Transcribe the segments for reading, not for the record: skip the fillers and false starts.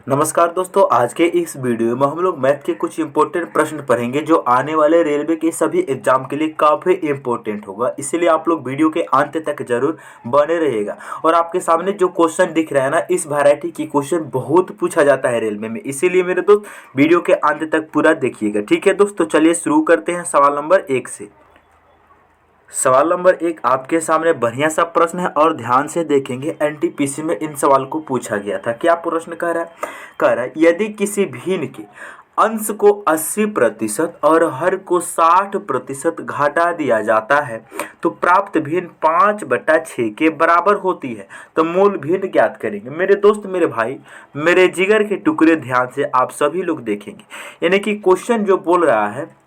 नमस्कार दोस्तों, आज के इस वीडियो में हम लोग मैथ के कुछ इंपॉर्टेंट प्रश्न पढ़ेंगे जो आने वाले रेलवे के सभी एग्जाम के लिए काफ़ी इंपॉर्टेंट होगा। इसीलिए आप लोग वीडियो के अंत तक जरूर बने रहिएगा। और आपके सामने जो क्वेश्चन दिख रहा है ना, इस वैरायटी की क्वेश्चन बहुत पूछा जाता है रेलवे में। इसीलिए मेरे दोस्त वीडियो के अंत तक पूरा देखिएगा। ठीक है दोस्तों, चलिए शुरू करते हैं सवाल नंबर 1 से। सवाल नंबर 1 आपके सामने बढ़िया सा प्रश्न है और ध्यान से देखेंगे। एनटीपीसी में इन सवाल को पूछा गया था। क्या प्रश्न कह रहा है यदि किसी भिन्न के अंश को 80% और हर को 60% घटा दिया जाता है तो प्राप्त भिन्न 5/6 के बराबर होती है, तो मूल भिन्न ज्ञात करेंगे। मेरे दोस्त, मेरे भाई, मेरे जिगर के टुकड़े, ध्यान से आप सभी लोग देखेंगे। यानी कि क्वेश्चन जो बोल रहा है,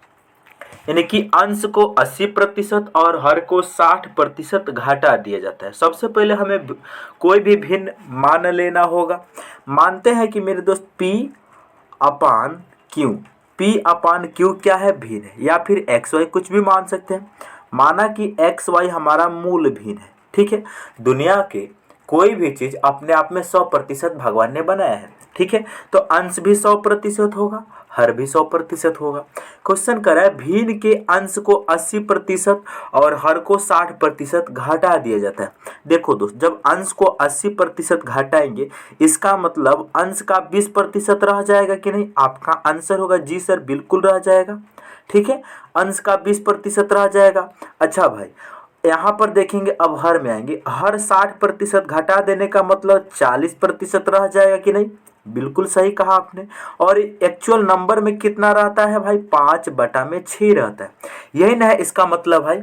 यानी कि अंश को 80% और हर को 60% घटा दिया जाता है। सबसे पहले हमें कोई भी भिन्न मान लेना होगा। मानते हैं कि मेरे दोस्त P अपान Q, P अपान Q क्या है? भिन्न है, या फिर एक्स वाई कुछ भी मान सकते हैं। माना कि एक्स वाई हमारा मूल भिन्न है। ठीक है, दुनिया के कोई भी चीज़ अपने आप में 100% भगवान ने बनाया है। ठीक है, तो अंश भी 100% होगा, हर भी 100% होगा। क्वेश्चन कर रहा है भिन्न के अंश को 80% और हर को 60% घटा दिया जाता है। देखो दोस्त, जब अंश को 80% घटाएंगे, इसका मतलब अंश का 20% रह जाएगा कि नहीं? आपका आंसर होगा जी सर, बिल्कुल रह जाएगा। ठीक है, अंश का 20% रह जाएगा। अच्छा भाई, यहाँ पर देखेंगे, अब हर में आएंगे। हर 60% घटा देने का मतलब 40% रह जाएगा कि नहीं? बिल्कुल सही कहा आपने। और एक्चुअल नंबर में कितना रहता है भाई? 5/6 रहता है। यही ना है इसका मतलब भाई,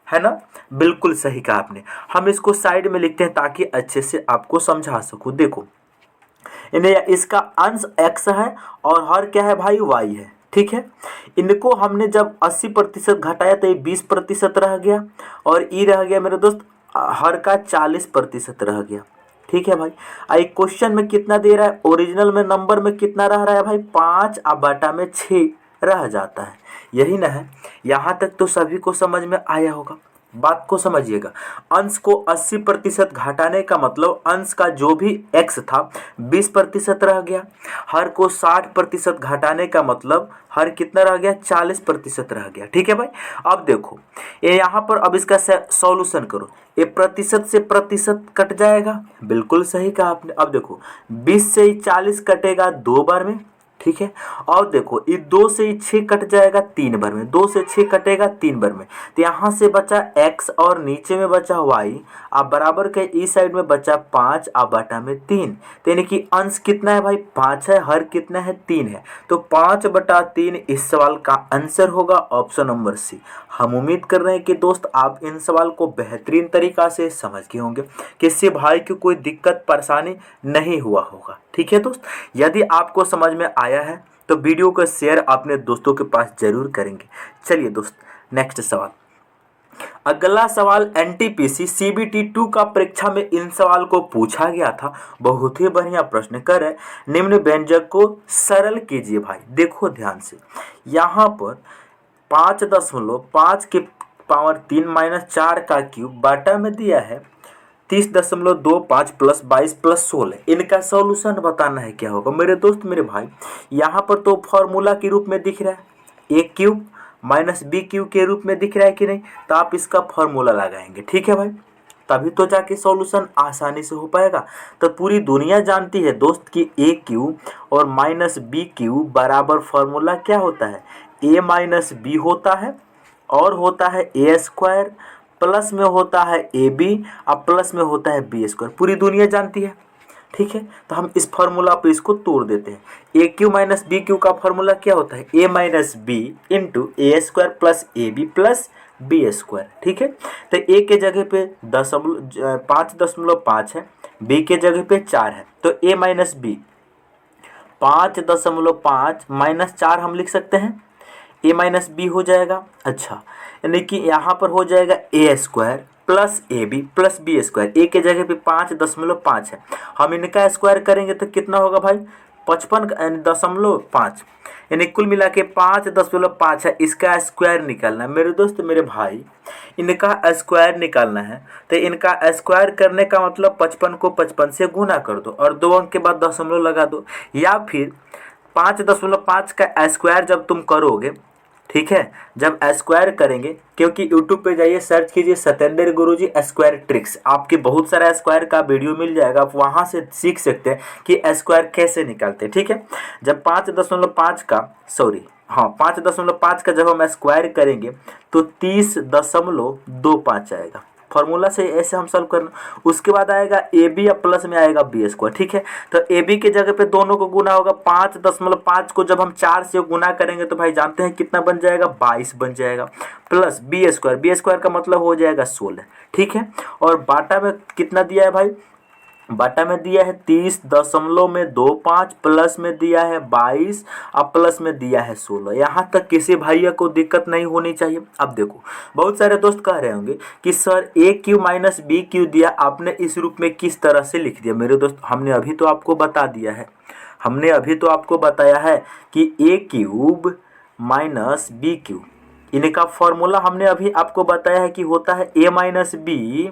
है ना? बिल्कुल सही कहा आपने। हम इसको साइड में लिखते हैं ताकि अच्छे से आपको समझा सकूं। देखो, इन्हें इसका अंश x है और हर क्या है भाई? y है। ठीक है, इनको हमने जब 80% घटाया तो ये 20% रह गया और ई रह गया मेरे दोस्त, हर का 40% रह गया। ठीक है भाई, आई क्वेश्चन में कितना दे रहा है? ओरिजिनल में नंबर में कितना रह रहा है भाई? 5/6 रह जाता है। यही ना है? यहाँ तक तो सभी को समझ में आया होगा। बात को समझिएगा। अंश को 80% घटाने का मतलब अंश का जो भी x था 20% रह गया। हर को 60% घटाने का मतलब हर कितना रह गया? 40% रह गया। ठीक है भाई, अब देखो ये यहाँ पर, अब इसका सॉल्यूशन करो। ये प्रतिशत से प्रतिशत कट जाएगा, बिल्कुल सही कहा आपने। अब देखो 20 से 40 कटेगा 2 बार में। ठीक है, और देखो ये 2 से 6 कट जाएगा 3 बार में, 2 से 6 कटेगा 3 बार में। तो यहाँ से बचा x और नीचे में बचा y, अब बराबर के इस साइड में बचा 5/3। तो यानी कि अंश कितना है भाई? 5 है, हर कितना है? 3 है। तो 5/3 इस सवाल का आंसर होगा ऑप्शन नंबर सी। हम उम्मीद कर रहे हैं कि दोस्त आप इन सवाल को बेहतरीन तरीका से समझ गए होंगे, किसी भाई की कोई दिक्कत परेशानी नहीं हुआ होगा। ठीक है दोस्त, यदि आपको समझ में आया है तो वीडियो को शेयर अपने दोस्तों के पास जरूर करेंगे। चलिए दोस्त, नेक्स्ट सवाल। अगला सवाल एनटीपीसी सीबीटी 2 का परीक्षा में इन सवाल को पूछा गया था। बहुत ही बढ़िया प्रश्न कर है। निम्न व्यंजक को सरल कीजिए भाई। देखो ध्यान से, यहाँ पर 5.5 के पावर 3 माइनस 4 का क्यूब बाटा में दिया है 30.25 प्लस 22 प्लस 16। इनका सॉल्यूशन बताना है। क्या होगा मेरे दोस्त, मेरे भाई? यहाँ पर तो फॉर्मूला के रूप में दिख रहा है, ए क्यूब माइनस बी क्यूब के रूप में दिख रहा है कि नहीं? तो आप इसका फॉर्मूला लगाएंगे। ठीक है भाई, तभी तो जाके सॉल्यूशन आसानी से हो पाएगा। तो पूरी दुनिया जानती है दोस्त कि ए क्यूब और माइनस बी क्यूब बराबर फॉर्मूला क्या होता है? ए माइनस बी होता है और होता है ए स्क्वायर, प्लस में होता है ए बी और प्लस में होता है बी स्क्वायर। पूरी दुनिया जानती है। ठीक है, तो हम इस फार्मूला पे इसको तोड़ देते हैं। A cube minus B cube का फार्मूला क्या होता है? A minus B into A square plus A B plus B square. ठीक है, तो ए के जगह पे 5.5 है, बी के जगह पे 4 है, तो ए माइनस बी 5.5 माइनस 4 हम लिख सकते हैं, ए माइनस बी हो जाएगा। अच्छा, यानी कि यहाँ पर हो जाएगा A square plus A B plus B square. A के जगह पे 5.5 है, हम इनका स्क्वायर करेंगे तो कितना होगा भाई? 55.5 यानी कुल मिला के 5.5 है। इसका स्क्वायर निकालना है मेरे दोस्त मेरे भाई, इनका स्क्वायर निकालना है। तो इनका स्क्वायर करने का मतलब 55 को 55 से गुना कर दो और 2 अंक के बाद दशमलव लगा दो, या फिर 5.5 का स्क्वायर जब तुम करोगे, ठीक है, जब स्क्वायर करेंगे, क्योंकि यूट्यूब पे जाइए सर्च कीजिए सत्येंद्र गुरुजी स्क्वायर ट्रिक्स, आपके बहुत सारा स्क्वायर का वीडियो मिल जाएगा, आप वहाँ से सीख सकते हैं कि स्क्वायर कैसे निकालते हैं। ठीक है, जब 5.5 का 5.5 का जब हम स्क्वायर करेंगे तो 30.25 आएगा। फॉर्मूला से ऐसे हम सॉल्व करना। उसके बाद आएगा ए बी या प्लस में आएगा बी स्क्वायर। ठीक है, तो ए बी के जगह पे दोनों को गुना होगा। 5.5 को जब हम 4 से गुना करेंगे तो भाई जानते हैं कितना बन जाएगा, 22 बन जाएगा। प्लस बी स्क्वायर का मतलब हो जाएगा 16। ठीक है, और बाटा में कितना दिया है भाई, बाटा में दिया है 30.25, प्लस में दिया है 22 और प्लस में दिया है 16। यहाँ तक किसी भैया को दिक्कत नहीं होनी चाहिए। अब देखो बहुत सारे दोस्त कह रहे होंगे कि सर ए क्यू माइनस बी क्यू दिया, आपने इस रूप में किस तरह से लिख दिया। मेरे दोस्त हमने अभी तो आपको बता दिया है, हमने अभी तो आपको बताया है कि ए क्यूब माइनस बी क्यूब, इनका फॉर्मूला हमने अभी आपको बताया है कि होता है ए माइनस बी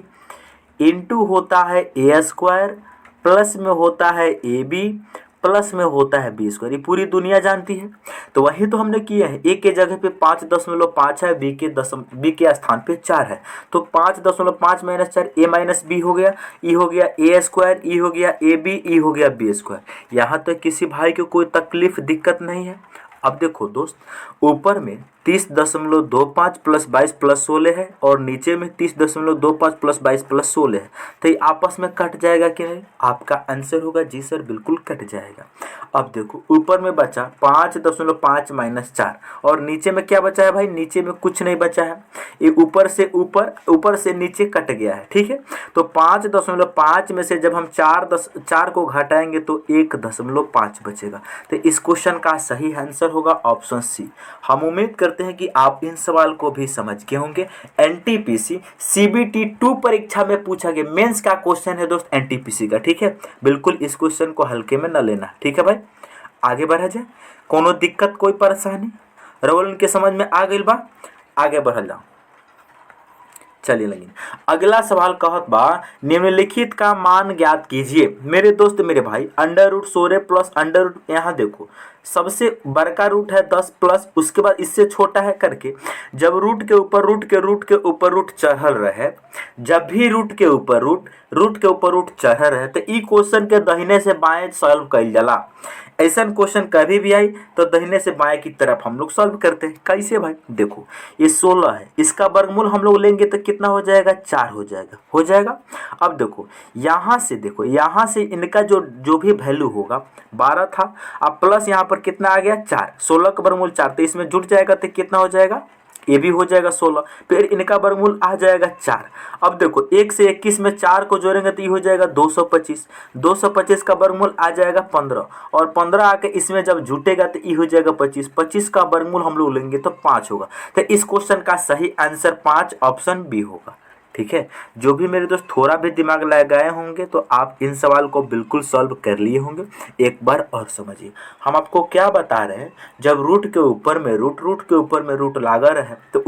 इंटू होता है ए स्क्वायर, प्लस में होता है ए बी, प्लस में होता है बी स्क्वायर। ये पूरी दुनिया जानती है, तो वही तो हमने किया है। ए के जगह पे 5.5 है, बी के स्थान पे 4 है, तो 5.5 माइनस 4 ए माइनस बी हो गया, ई हो गया ए स्क्वायर, ई हो गया ए बी, ई हो गया बी स्क्वायर। यहाँ तक किसी भाई को कोई तकलीफ दिक्कत नहीं है। अब देखो दोस्त, ऊपर में 30.25 प्लस 22 प्लस 16 है और नीचे में 30.25 प्लस 22 प्लस 16 है, तो ये आपस में कट जाएगा कि नहीं? आपका आंसर होगा जी सर बिल्कुल कट जाएगा। अब देखो ऊपर में बचा 5.5 माइनस 4 और नीचे में क्या बचा है भाई, नीचे में कुछ नहीं बचा है, ये ऊपर से नीचे कट गया है। ठीक है, तो 5.5 में से जब हम 4 को घटाएंगे तो 1.5 बचेगा। तो इस क्वेश्चन का सही आंसर होगा ऑप्शन सी। हम उम्मीद करते हैं कि आप इन सवाल को भी समझ गए होंगे। एनटीपीसी सीबीटी 2 परीक्षा में पूछा गया मेंस का क्वेश्चन है दोस्त एनटीपीसी का। ठीक है, बिल्कुल इस क्वेश्चन को हल्के में न लेना। ठीक है भाई, आगे बढ़ा जाए। कोनो दिक्कत कोई परेशानी रवल के समझ में आ गई बा? आगे बढ़ जाओ। चलिए लेकिन अगला सवाल कहत बा निम्नलिखित का मान ज्ञात कीजिए। मेरे दोस्त मेरे भाई under root 16 plus under root, यहाँ देखो सबसे बड़का रूट है 10 प्लस उसके बाद इससे छोटा है करके, जब रूट के ऊपर रूट चढ़ल रहे, जब भी रूट के ऊपर रूट चढ़ल रहे तो ई क्वेश्चन के दाहिने से बाएं सॉल्व कइल जाला। ऐसा क्वेश्चन कभी भी आई तो दाहिने से बाएं की तरफ हम लोग सॉल्व करते हैं। कैसे भाई, देखो ये 16 है, इसका वर्गमूल हम लोग लेंगे तो कितना हो जाएगा, 4 हो जाएगा। अब देखो यहाँ से इनका जो भी वैल्यू होगा 12 था, अब प्लस यहाँ पर कितना आ गया 4, 16 का वर्गमूल 4, तो इसमें जुट जाएगा तो कितना हो जाएगा, ये भी हो जाएगा 16, फिर इनका वर्गमूल आ जाएगा 4। अब देखो 1 से 21 में 4 को जोड़ेंगे तो ये हो जाएगा 225, 225 का वर्गमूल आ जाएगा 15 और 15 आके इसमें जब जुटेगा तो ये हो जाएगा 25, 25 का वर्गमूल हम लोग लेंगे तो 5 होगा। तो इस क्वेश्चन का सही आंसर 5 ऑप्शन बी होगा। ठीक है, जो भी मेरे दोस्त थोड़ा भी दिमाग लगाए होंगे तो आप इन सवाल को बिल्कुल सॉल्व कर लिए होंगे। एक बार और समझिए, हम आपको क्या बता रहे हैं, जब रूट के ऊपर में रूट लगा रहे तो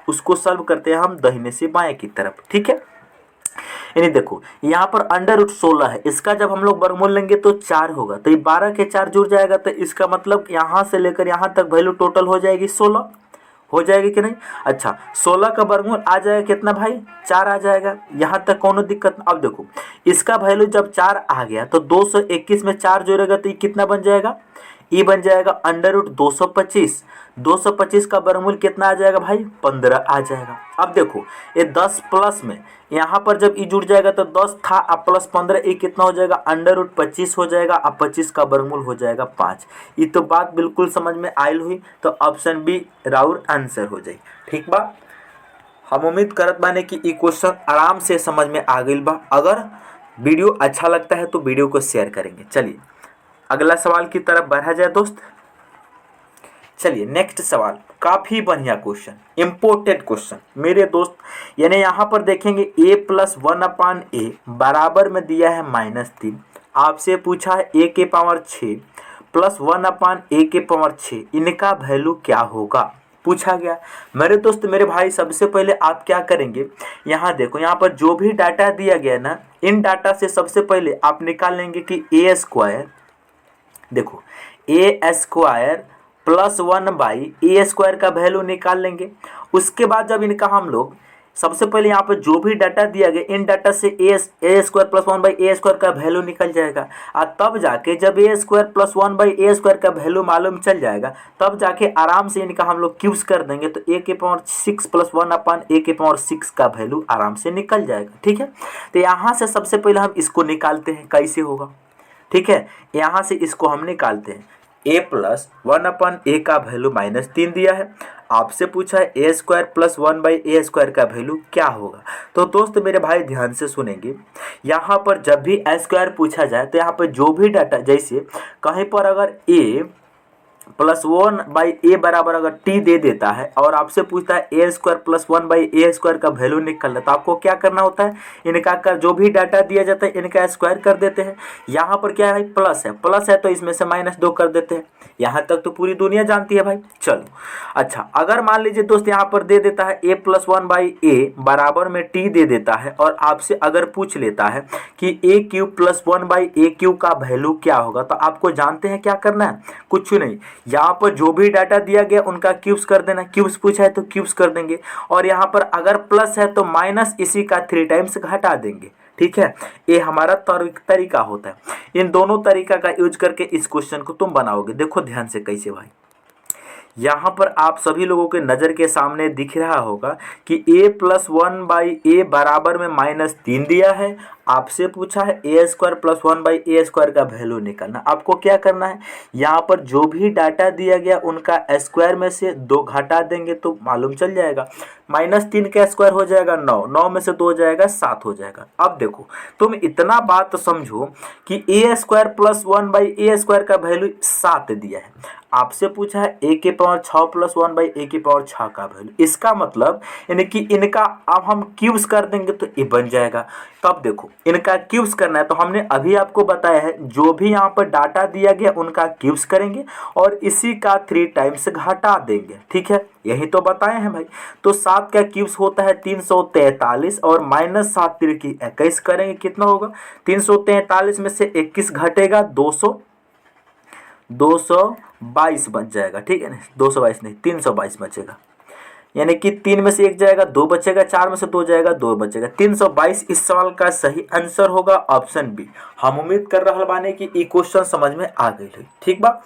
उसको सॉल्व करते हैं हम दाहिने से बाएं की तरफ। ठीक है, यानी देखो यहाँ पर अंडर रूट 16 है, इसका जब हम लोग वर्गमूल लेंगे तो 4 होगा, तो ये 12 के 4 जुड़ जाएगा, तो इसका मतलब यहाँ से लेकर यहाँ तक वैल्यू टोटल हो जाएगी 16, हो जाएगी कि नहीं। अच्छा 16 का वर्गमूल आ जाएगा कितना भाई, 4 आ जाएगा, यहाँ तक कोनो दिक्कत। अब देखो इसका वैल्यू जब 4 आ गया तो 221 में 4 जोड़ेगा तो ये कितना बन जाएगा, ये बन जाएगा अंडर रूट 225, 225 का वर्गमूल कितना आ जाएगा भाई, 15 आ जाएगा। अब देखो ये 10 प्लस में यहाँ पर जब ये जुड़ जाएगा तो 10 था अब प्लस 15, ये कितना हो जाएगा, अंडर रूट 25 हो जाएगा, अब 25 का वर्गमूल हो जाएगा 5। ये तो बात बिल्कुल समझ में आयल हुई, तो ऑप्शन बी राउर आंसर हो जाए। ठीक बा, हम उम्मीद करत बाने कि ये क्वेश्चन आराम से समझ में आ गई बा। अगर वीडियो अच्छा लगता है तो वीडियो को शेयर करेंगे। चलिए अगला सवाल की तरफ बढ़ा जाए दोस्त। चलिए नेक्स्ट सवाल, काफी बढ़िया क्वेश्चन, इम्पोर्टेंट क्वेश्चन मेरे दोस्त। यानी यहाँ पर देखेंगे a प्लस 1/a बराबर में दिया है -3, आपसे पूछा है a के पावर 6 प्लस 1/a⁶ इनका वैल्यू क्या होगा, पूछा गया। मेरे दोस्त मेरे भाई, सबसे पहले आप क्या करेंगे, यहाँ देखो, यहाँ पर जो भी डाटा दिया गया ना, इन डाटा से सबसे पहले आप निकाल लेंगे कि a², देखो a² प्लस 1/a² का वैल्यू निकाल लेंगे। उसके बाद जब इनका हम लोग सबसे पहले यहाँ पर जो भी डाटा दिया गया, इन डाटा से a² प्लस 1/a² का वैल्यू निकल जाएगा। और तब जाके जब a² प्लस 1/a² का वैल्यू मालूम चल जाएगा, तब जाके आराम से इनका हम लोग क्यूब्स कर देंगे, तो a⁶ प्लस 1/a⁶ का वैल्यू आराम से निकल जाएगा। ठीक है, तो यहाँ से सबसे पहले हम इसको निकालते हैं, कैसे होगा। ठीक है, यहाँ से इसको हम निकालते हैं। a प्लस 1/a का वैल्यू -3 दिया है, आपसे पूछा है a² प्लस 1/a² का वैल्यू क्या होगा। तो दोस्त मेरे भाई ध्यान से सुनेंगे, यहाँ पर जब भी a² पूछा जाए तो यहाँ पर जो भी डाटा, जैसे कहीं पर अगर a प्लस 1/a बराबर अगर t दे देता है और आपसे पूछता है a² प्लस 1/a² का वैल्यू निकलना, तो आपको क्या करना होता है, इनका का जो भी डाटा दिया जाता है इनका स्क्वायर कर देते हैं। यहाँ पर क्या है, प्लस है तो इसमें से -2 कर देते हैं। यहाँ तक तो पूरी दुनिया जानती है भाई। चलो अच्छा, अगर मान लीजिए दोस्त यहाँ पर दे देता है a प्लस 1/a बराबर में t दे देता है, और आपसे अगर पूछ लेता है कि a³ प्लस 1/a³ का वैल्यू क्या होगा, तो आपको जानते हैं क्या करना है, कुछ नहीं, यहाँ पर जो भी डाटा दिया गया उनका क्यूब्स कर देना। क्यूब्स पूछा है तो क्यूब्स कर देंगे, और यहाँ पर अगर प्लस है तो माइनस इसी का 3 टाइम्स घटा देंगे। ठीक है, ये हमारा तरीका होता है। इन दोनों तरीका का यूज करके इस क्वेश्चन को तुम बनाओगे। देखो ध्यान से कैसे भाई, यहाँ पर आप सभी लोगों के नज़र के सामने दिख रहा होगा कि a प्लस 1/a बराबर में -3 दिया है, आपसे पूछा है a² प्लस 1/a² का वैल्यू निकालना। आपको क्या करना है, यहाँ पर जो भी डाटा दिया गया उनका स्क्वायर में से 2 घटा देंगे तो मालूम चल जाएगा। -3 का स्क्वायर हो जाएगा 9, 9 में से 2 हो जाएगा 7 हो जाएगा। अब देखो तुम इतना बात समझो कि a² प्लस 1/a² का वैल्यू 7 दिया है, आपसे पूछा है a⁶ प्लस 1/a⁶ का वैल्यू। इसका मतलब यानी कि इनका अब हम क्यूब्स कर देंगे तो ये बन जाएगा। तब देखो इनका क्यूब्स करना है, तो हमने अभी आपको बताया है जो भी यहाँ पर डाटा दिया गया उनका क्यूब्स करेंगे और इसी का 3 टाइम्स घटा देंगे। ठीक है, यही तो बताए हैं भाई। तो 7 का क्यूब्स होता है 343, और -7 × 21 करेंगे, कितना होगा, 343 में से 21 घटेगा 222 बच जाएगा। ठीक है ना, 222 नहीं 322 बचेगा, यानी कि 3 में से 1 जाएगा 2 बचेगा, 4 में से 2 जाएगा 2 बचेगा, 322 इस सवाल का सही आंसर होगा ऑप्शन बी। हम उम्मीद कर रहा बाने कि ये क्वेश्चन समझ में आ गई है। ठीक बा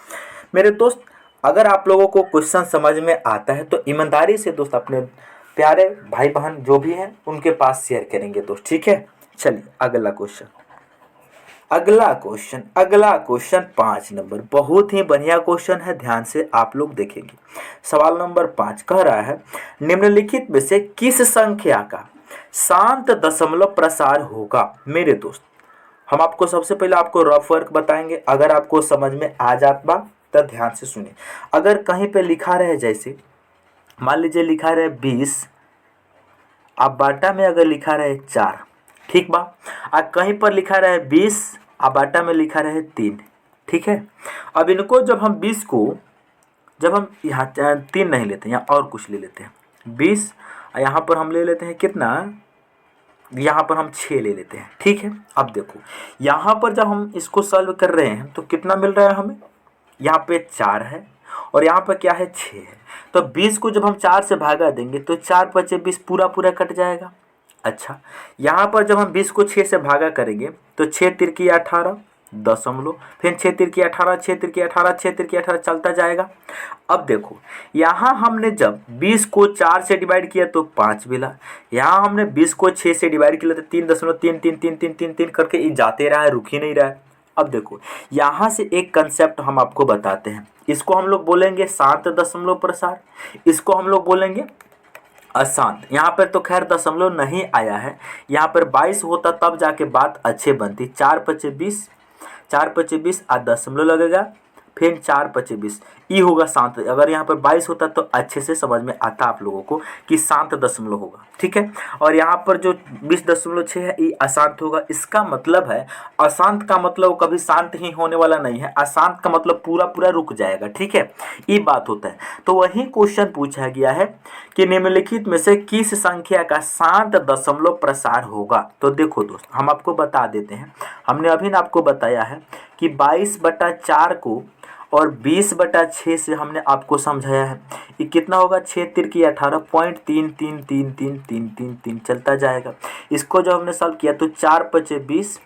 मेरे दोस्त, अगर आप लोगों को क्वेश्चन समझ में आता है तो ईमानदारी से दोस्त अपने प्यारे भाई बहन जो भी हैं उनके पास शेयर करेंगे दोस्त। ठीक है, चलिए अगला क्वेश्चन 5 नंबर, बहुत ही बढ़िया क्वेश्चन है, ध्यान से आप लोग देखेंगे। सवाल नंबर 5 कह रहा है, निम्नलिखित में से किस संख्या का शांत दशमलव प्रसार होगा। मेरे दोस्त हम आपको सबसे पहले आपको रफ वर्क बताएंगे, अगर आपको समझ में आ जात बा तो ध्यान से सुनिए। अगर कहीं पे लिखा रहे, जैसे मान लीजिए लिखा रहे 20, अब बाटा में अगर लिखा रहे 4, ठीक बा, और कहीं पर लिखा रहे 20, अब बाटा में लिखा रहे 3। ठीक है, अब इनको जब हम 20 को, जब हम यहाँ 3 नहीं लेते, यहाँ और कुछ ले लेते हैं 20, यहाँ पर हम ले लेते हैं कितना, यहाँ पर हम 6 ले लेते हैं। ठीक है, अब देखो यहाँ पर जब हम इसको सॉल्व कर रहे हैं तो कितना मिल रहा है हमें, यहाँ पे 4 है और यहाँ पर क्या है 6 है। तो 20 को जब हम 4 से भागा देंगे तो 4 × 5 = 20 पूरा कट जाएगा। अच्छा, यहाँ पर जब हम 20 को 6 से भागा करेंगे तो 6 × 3 = 18 दशमलव, फिर 6 × 3 = 18, 6 × 3 = 18, 6 × 3 = 18 चलता जाएगा। अब देखो यहाँ हमने जब 20 को 4 से डिवाइड किया तो 5 मिला, यहाँ हमने 20 को 6 से डिवाइड किया तो 3.33333 करके ये जाते रहा है, रुक ही नहीं रहा है। अब देखो यहाँ से एक कंसेप्ट हम आपको बताते हैं, इसको हम लोग बोलेंगे शांत दशमलव प्रसार, इसको हम लोग बोलेंगे अशांत। यहाँ पर तो खैर दशमलव नहीं आया है, यहाँ पर 22 होता तब जाके बात अच्छे बनती। 4 × 5 = 20, 4 × 5 = 20 और दशमलव लगेगा फिर 4 × 5 = 20, ई होगा शांत। अगर यहाँ पर 22 होता तो अच्छे से समझ में आता आप लोगों को कि शांत दशमलव होगा, ठीक है। और यहाँ पर जो 20.6 है ये अशांत होगा। इसका मतलब है अशांत का मतलब कभी शांत ही होने वाला नहीं है, अशांत का मतलब पूरा पूरा रुक जाएगा, ठीक है, ये बात होता है। तो वही क्वेश्चन पूछा गया है कि निम्नलिखित में से किस संख्या का शांत दशमलव प्रसार होगा। तो देखो दोस्त, हम आपको बता देते हैं, हमने अभी ना आपको बताया है कि 22/4 को और 20/6 से हमने आपको समझाया है कि कितना होगा, 6 तिरकी 18.3333333 चलता जाएगा। इसको जब हमने सॉल्व किया तो 4 × 5 = 20,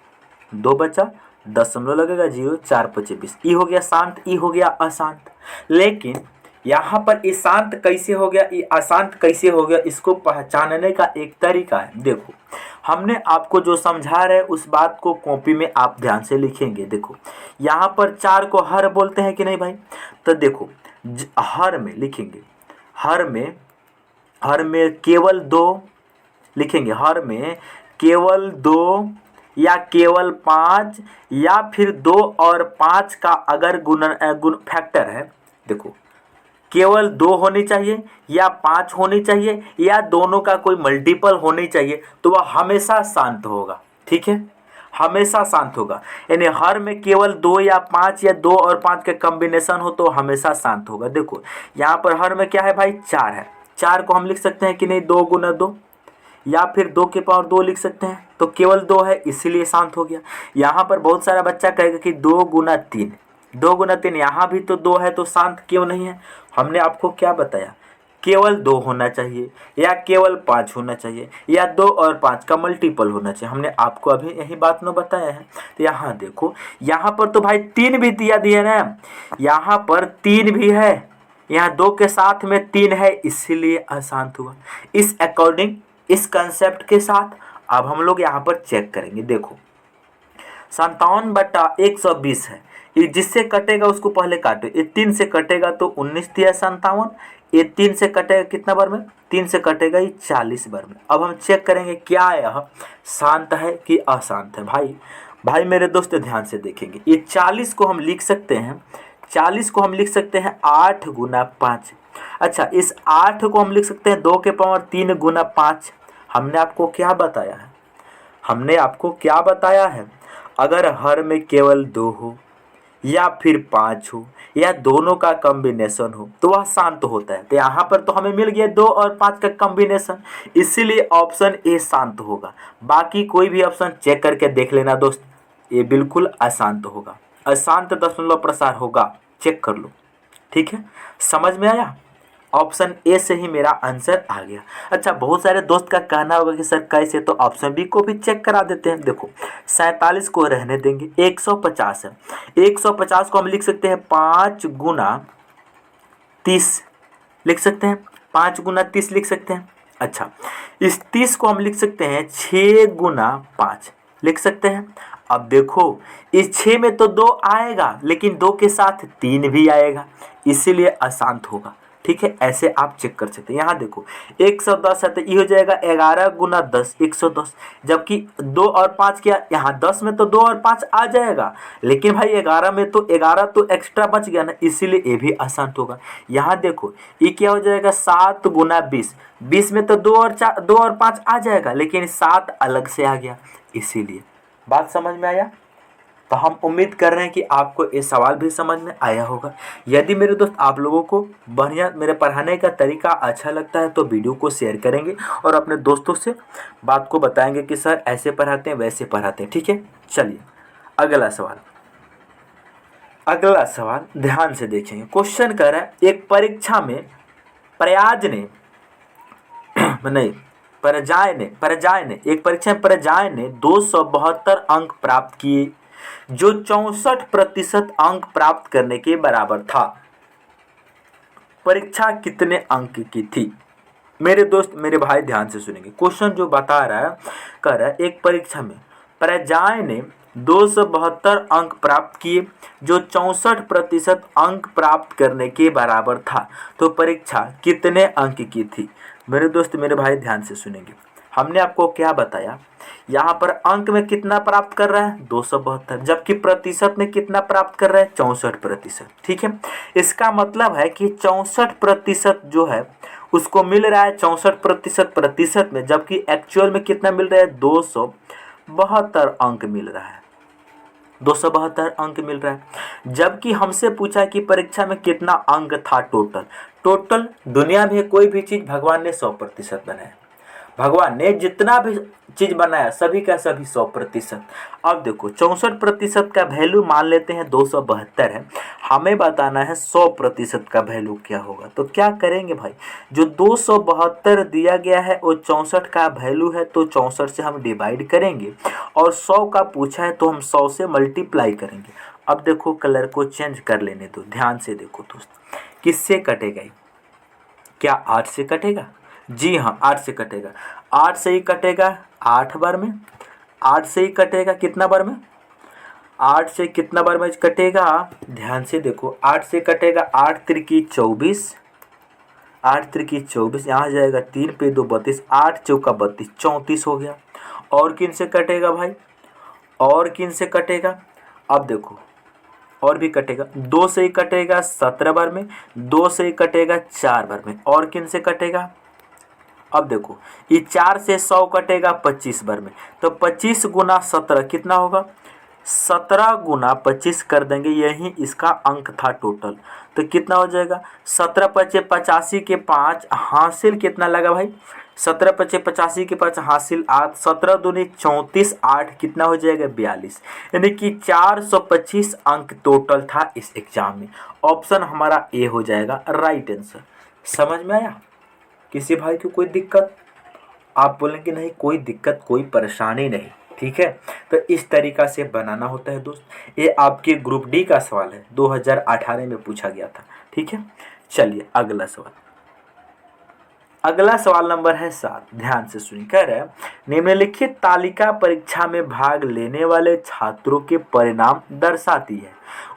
2 बचा, दशमलव लगेगा 0, 4 × 5 = 20। ई हो गया शांत, ई हो गया अशांत। लेकिन यहाँ पर ये शांत कैसे हो गया, ये अशांत कैसे हो गया, इसको पहचानने का एक तरीका है। देखो, हमने आपको जो समझा रहे उस बात को कॉपी में आप ध्यान से लिखेंगे। देखो, यहाँ पर 4 को हर बोलते हैं कि नहीं भाई, तो देखो हर में लिखेंगे, हर में केवल 2 लिखेंगे, हर में केवल 2 या केवल 5 या फिर 2 और 5 का अगर गुण फैक्टर है, देखो केवल 2 होनी चाहिए या 5 होनी चाहिए या दोनों का कोई मल्टीपल होनी चाहिए, तो वह हमेशा शांत होगा, ठीक है, हमेशा शांत होगा। यानी हर में केवल 2 या 5 या 2 और 5 का कॉम्बिनेशन हो तो हमेशा शांत होगा। देखो यहाँ पर हर में क्या है भाई, 4 है, 4 को हम लिख सकते हैं कि नहीं 2 × 2 या फिर 2 की पावर 2 लिख सकते हैं, तो केवल 2 है इसीलिए शांत हो गया। यहाँ पर बहुत सारा बच्चा कहेगा कि 2 × 3, 2 × 3, यहाँ भी तो 2 है तो शांत क्यों नहीं है। हमने आपको क्या बताया, केवल 2 होना चाहिए या केवल 5 होना चाहिए या 2 और 5 का मल्टीपल होना चाहिए, हमने आपको अभी यही बात न बताया है। तो यहाँ देखो, यहाँ पर तो भाई 3 भी दिया ना, यहाँ पर 3 भी है, यहाँ 2 के साथ में 3 है इसीलिए अशांत हुआ। इस अकॉर्डिंग, इस कंसेप्ट के साथ अब हम लोग यहाँ पर चेक करेंगे। देखो 57/120 है, ये जिससे कटेगा उसको पहले काटो। ये 3 से कटेगा तो 19 × 57, ये 3 से कटेगा कितना बार में, 3 से कटेगा ये 40 बार में। अब हम चेक करेंगे क्या यह शांत है कि अशांत है। भाई मेरे दोस्त ध्यान से देखेंगे, ये 40 को हम लिख सकते हैं, 40 को हम लिख सकते हैं 8 × 5। अच्छा, इस 8 को हम लिख सकते हैं 2 की पावर 3 × 5। हमने आपको क्या बताया है, हमने आपको क्या बताया है, अगर हर में केवल 2 हो या फिर 5 हो या दोनों का कॉम्बिनेशन हो तो वह शांत होता है। तो यहाँ पर तो हमें मिल गया 2 और 5 का कॉम्बिनेशन, इसीलिए ऑप्शन ए शांत होगा। बाकी कोई भी ऑप्शन चेक करके देख लेना दोस्त, ये बिल्कुल अशांत होगा, अशांत दशमलव प्रसार होगा, चेक कर लो, ठीक है। समझ में आया, ऑप्शन ए से ही मेरा आंसर आ गया। अच्छा, बहुत सारे दोस्त का कहना होगा कि सर कैसे, तो ऑप्शन बी को भी चेक करा देते हैं। देखो 47 को रहने देंगे, 150 है, 150 को हम लिख सकते हैं 5 × 30 लिख सकते हैं, 5 × 30 लिख सकते हैं। अच्छा, इस 30 को हम लिख सकते हैं 6 × 5 लिख सकते हैं। अब देखो इस 6 में तो 2 आएगा लेकिन 2 के साथ 3 भी आएगा, इसीलिए अशांत होगा, ठीक है। ऐसे आप चेक कर सकते हैं। यहाँ देखो 110 है तो ये हो जाएगा 11 × 10, 110, जबकि 2 और 5 क्या, यहाँ 10 में तो 2 और 5 आ जाएगा, लेकिन भाई 11 में तो 11 तो एक्स्ट्रा बच गया ना, इसीलिए ये भी अशांत होगा। यहाँ देखो ये क्या हो जाएगा 7 × 20, 20 में तो 2 और 5 आ जाएगा, लेकिन 7 अलग से आ गया, इसीलिए। बात समझ में आया? तो हम उम्मीद कर रहे हैं कि आपको ये सवाल भी समझ में आया होगा। यदि मेरे दोस्त आप लोगों को बढ़िया मेरे पढ़ाने का तरीका अच्छा लगता है तो वीडियो को शेयर करेंगे और अपने दोस्तों से बात को बताएंगे कि सर ऐसे पढ़ाते हैं वैसे पढ़ाते हैं, ठीक है। चलिए अगला सवाल ध्यान से देखेंगे। क्वेश्चन कह रहा है, एक परीक्षा में प्रजाय ने 272 अंक प्राप्त किए जो 64% अंक प्राप्त करने के बराबर था। परीक्षा कितने अंक की थी? मेरे दोस्त मेरे भाई ध्यान से सुनेंगे। क्वेश्चन जो बता रहा है, कह रहा है एक परीक्षा में प्रजाय ने 272 अंक प्राप्त किए जो 64% अंक प्राप्त करने के बराबर था। तो परीक्षा कितने अंक की थी? मेरे दोस्त मेरे भाई ध्यान से सुनेंगे। हमने आपको क्या बताया, यहाँ पर अंक में कितना प्राप्त कर रहा है 272, जबकि प्रतिशत में कितना प्राप्त कर रहा है 64%। ठीक है, इसका मतलब है कि 64% जो है उसको मिल रहा है 64% प्रतिशत में, जबकि एक्चुअल में कितना मिल रहा है 272 अंक मिल रहा है, 272 अंक मिल रहा है। जबकि हमसे पूछा कि परीक्षा में कितना अंक था टोटल दुनिया में कोई भी चीज़ भगवान ने 100% बनाया, भगवान ने जितना भी चीज़ बनाया सभी का सभी 100%। अब देखो 64% का वैल्यू मान लेते हैं 272 है, हमें बताना है 100% का वैल्यू क्या होगा। तो क्या करेंगे भाई, जो 272 दिया गया है वो 64 का वैल्यू है, तो 64 से हम डिवाइड करेंगे, और 100 का पूछा है तो हम 100 से मल्टीप्लाई करेंगे। अब देखो कलर को चेंज कर लेने दो, ध्यान से देखो दोस्त, किससे कटेगा, क्या 8 से कटेगा? जी हाँ 8 से कटेगा, 8 से ही कटेगा 8 बार में, 8 से ही कटेगा कितना बार में, 8 से कितना बार में कटेगा, ध्यान से देखो 8 से कटेगा 8 त्रिकी 24, 8 त्रिकी 24, यहाँ जाएगा 3 पे 2 32, 8 चौका 32, 34 हो गया। और किन से कटेगा भाई, और किन से कटेगा, अब देखो और भी कटेगा, 2 से ही कटेगा 17 बार में, 2 से ही कटेगा 4 बार में, और किन से कटेगा, अब देखो ये 4 से 100 कटेगा 25 बार में, तो 25 गुना 17 कितना होगा, 17 गुना 25 कर देंगे, यही इसका अंक था टोटल। तो कितना हो जाएगा, 17 पचे 85 के 5 हासिल कितना लगा भाई, 17 पचे 85 के 5 हासिल 8, 17 दूनी 34, 8 कितना हो जाएगा 42, यानी कि 425 अंक टोटल था इस एग्जाम में। ऑप्शन हमारा ए हो जाएगा राइट आंसर। समझ में आया? किसी भाई को कोई दिक्कत? आप बोलेंगे नहीं कोई दिक्कत कोई परेशानी नहीं, ठीक है। तो इस तरीक़ा से बनाना होता है दोस्त। ये आपके ग्रुप डी का सवाल है, 2018 में पूछा गया था, ठीक है। चलिए अगला सवाल, अगला सवाल नंबर है 7, ध्यान से सुनिए। कह रहे हैं निम्नलिखित तालिका परीक्षा में भाग लेने वाले छात्रों के परिणाम दर्शाती है,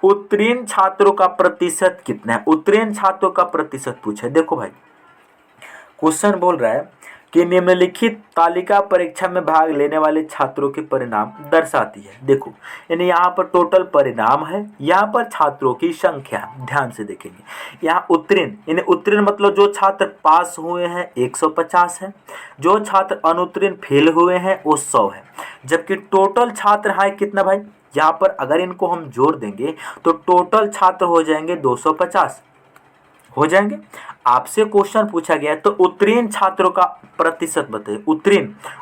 उत्तीर्ण छात्रों का प्रतिशत कितना है। उत्तीर्ण छात्रों का प्रतिशत पूछा है। देखो भाई क्वेश्चन बोल रहा है कि निम्नलिखित तालिका परीक्षा में भाग लेने वाले छात्रों के परिणाम दर्शाती है। देखो यानी यहाँ पर टोटल परिणाम है, यहाँ पर छात्रों की संख्या, ध्यान से देखेंगे। यहाँ उत्तीर्ण यानी उत्तीर्ण मतलब जो छात्र पास हुए हैं 150 है, जो छात्र अनुत्तीर्ण फेल हुए हैं वो 100 है, जबकि टोटल छात्र है कितना भाई, यहाँ पर अगर इनको हम जोड़ देंगे तो टोटल छात्र हो जाएंगे 250 हो जाएंगे। आपसे क्वेश्चन पूछा गया तो उत्तीर्ण छात्रों का प्रतिशत बताइए।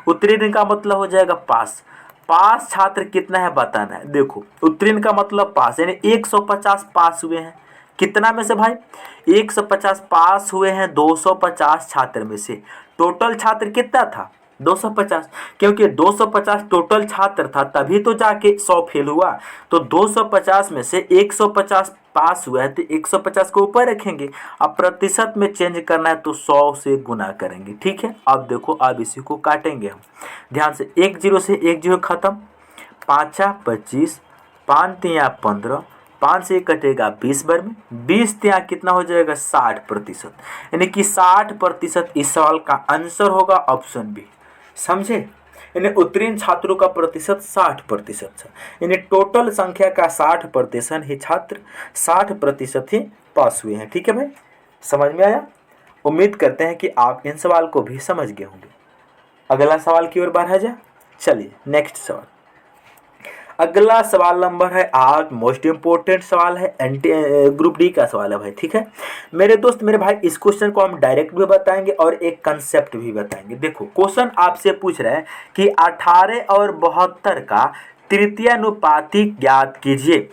उत्तीर्ण का मतलब हो जाएगा पास, पास छात्र कितना है बताना है। देखो उत्तीर्ण का मतलब पास, यानी 150 पास हुए हैं, कितना में से भाई 150 पास हुए हैं 250 छात्र में से। टोटल छात्र कितना था 250, क्योंकि 250 टोटल छात्र था तभी तो जाके 100 फेल हुआ। तो 250 में से 150 पास हुआ है तो 150 को ऊपर रखेंगे। अब प्रतिशत में चेंज करना है तो 100 से गुना करेंगे, ठीक है। अब देखो अब इसी को काटेंगे हम, ध्यान से। 1 0 से 1 0 खत्म, 5 25, 5 3 15, 5 से कटेगा 20 बार में, 20 ત્યાં कितना हो जाएगा 60%, यानी कि 60% इस सवाल का आंसर होगा ऑप्शन बी। समझे? यानी उत्तीर्ण छात्रों का प्रतिशत 60% है, यानी टोटल संख्या का 60% ही छात्र 60% ही पास हुए हैं, ठीक है भाई। समझ में आया? उम्मीद करते हैं कि आप इन सवाल को भी समझ गए होंगे। अगला सवाल की ओर बढ़ा जाए। चलिए नेक्स्ट सवाल, अगला सवाल नंबर है 8, मोस्ट इंपोर्टेंट सवाल है, ग्रुप डी का सवाल है भाई, ठीक है मेरे दोस्त मेरे भाई। इस क्वेश्चन को हम डायरेक्ट भी बताएंगे और एक कंसेप्ट भी बताएंगे। देखो क्वेश्चन आपसे पूछ रहा है कि 18 और 72 का तृतीयानुपाती ज्ञात कीजिए।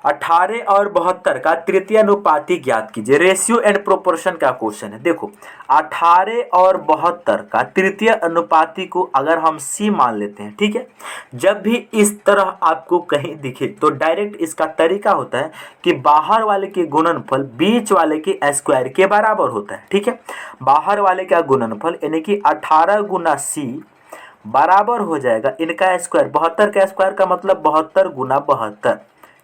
18 और 72 का तृतीयानुपाती ज्ञात कीजिए। रेशियो एंड प्रोपोर्शन का क्वेश्चन है। देखो 18 और 72 का तृतीय अनुपाती को अगर हम सी मान लेते हैं, ठीक है, जब भी इस तरह आपको कहीं दिखे तो डायरेक्ट इसका तरीका होता है कि बाहर वाले के गुणनफल बीच वाले के स्क्वायर के बराबर होता है, ठीक है। बाहर वाले का गुणनफल यानी कि 18 गुना सी बराबर हो जाएगा इनका स्क्वायर, 72 का स्क्वायर का मतलब 72 गुना 72,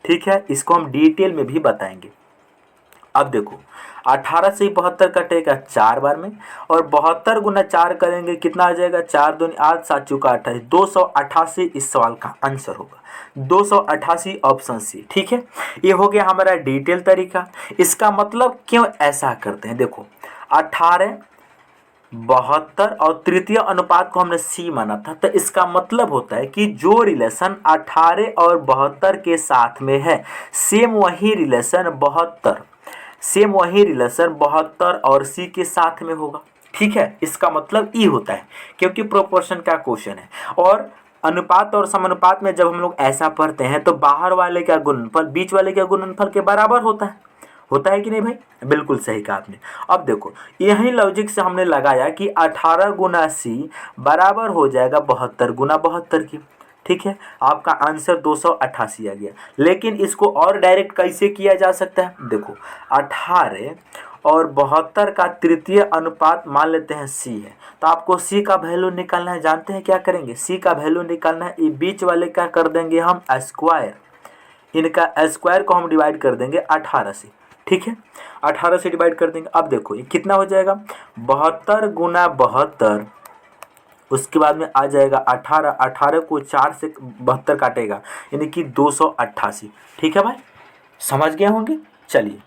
ठीक है। इसको हम डिटेल में भी बताएंगे। अब देखो 18 से 72 कटेगा 4 बार में, और 72 गुना 4 करेंगे कितना आ जाएगा, 4 दूनी 8, 7 चौका 28, 288 इस सवाल का आंसर होगा, 288 ऑप्शन सी। ठीक है, ये हो गया हमारा डिटेल तरीका। इसका मतलब क्यों ऐसा करते हैं, देखो 18, 72 और तृतीय अनुपात को हमने सी माना था, तो इसका मतलब होता है कि जो रिलेशन 18 और 72 के साथ में है, सेम वही रिलेशन 72 और सी के साथ में होगा। ठीक है, इसका मतलब ई होता है, क्योंकि प्रोपोर्शन का क्वेश्चन है। और अनुपात और समानुपात में जब हम लोग ऐसा पढ़ते हैं तो बाहर वाले का गुणनफल बीच वाले के गुणनफल के बराबर होता है कि नहीं भाई, बिल्कुल सही कहा आपने। अब देखो यही लॉजिक से हमने लगाया कि 18 गुना सी बराबर हो जाएगा 72 गुना 72 की। ठीक है, आपका आंसर 288 आ गया। लेकिन इसको और डायरेक्ट कैसे किया जा सकता है, देखो 18 और 72 का तृतीय अनुपात मान लेते हैं सी है, तो आपको सी का वैल्यू निकालना है। जानते हैं क्या करेंगे, सी का वैल्यू निकालना है, ये बीच वाले का कर देंगे हम स्क्वायर, इनका स्क्वायर को हम डिवाइड कर देंगे 18 से। ठीक है, 18 से डिवाइड कर देंगे। अब देखो ये कितना हो जाएगा, 72 गुना 72, उसके बाद में आ जाएगा 18, 18 को 4 से 72 काटेगा, यानी कि 288। ठीक है भाई, समझ गए होंगे। चलिए,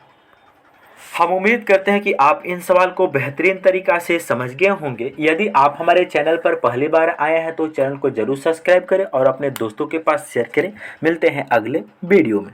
हम उम्मीद करते हैं कि आप इन सवाल को बेहतरीन तरीक़ा से समझ गए होंगे। यदि आप हमारे चैनल पर पहली बार आए हैं तो चैनल को जरूर सब्सक्राइब करें और अपने दोस्तों के पास शेयर करें। मिलते हैं अगले वीडियो में।